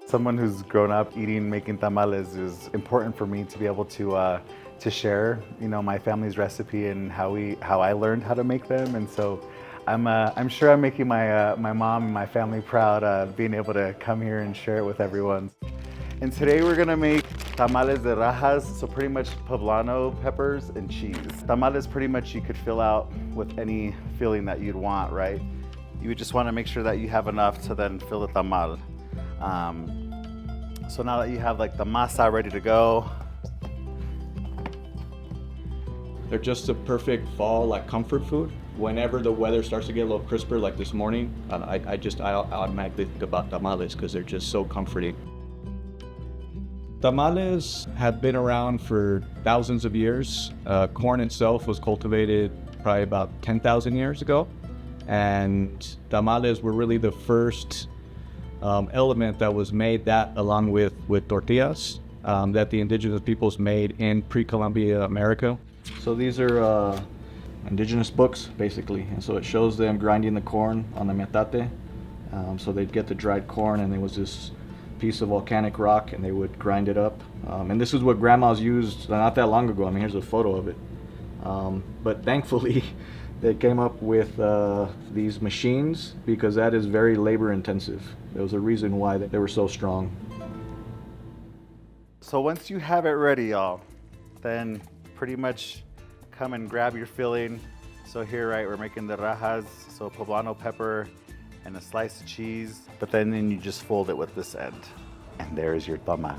Someone who's grown up making tamales is important for me to be able to share, my family's recipe and how I learned how to make them. And so I'm sure I'm making my mom and my family proud, being able to come here and share it with everyone. And today we're gonna make tamales de rajas, so pretty much poblano peppers and cheese. Tamales pretty much you could fill out with any filling that you'd want, right? You would just want to make sure that you have enough to then fill the tamal. So now that you have like the masa ready to go. They're just a perfect fall like comfort food. Whenever the weather starts to get a little crisper like this morning, I automatically think about tamales because they're just so comforting. Tamales have been around for thousands of years. Corn itself was cultivated probably about 10,000 years ago. And tamales were really the first element that was made that along with tortillas that the indigenous peoples made in pre-Columbia America. So these are indigenous books basically, and so it shows them grinding the corn on the metate. So they'd get the dried corn and there was this piece of volcanic rock and they would grind it up. And this is what grandmas used not that long ago. I mean, here's a photo of it. But thankfully they came up with these machines because that is very labor intensive. There was a reason why they were so strong. So once you have it ready, y'all, then pretty much come and grab your filling. So here, right, we're making the rajas, so poblano pepper and a slice of cheese, but then you just fold it with this end. And there's your tamal.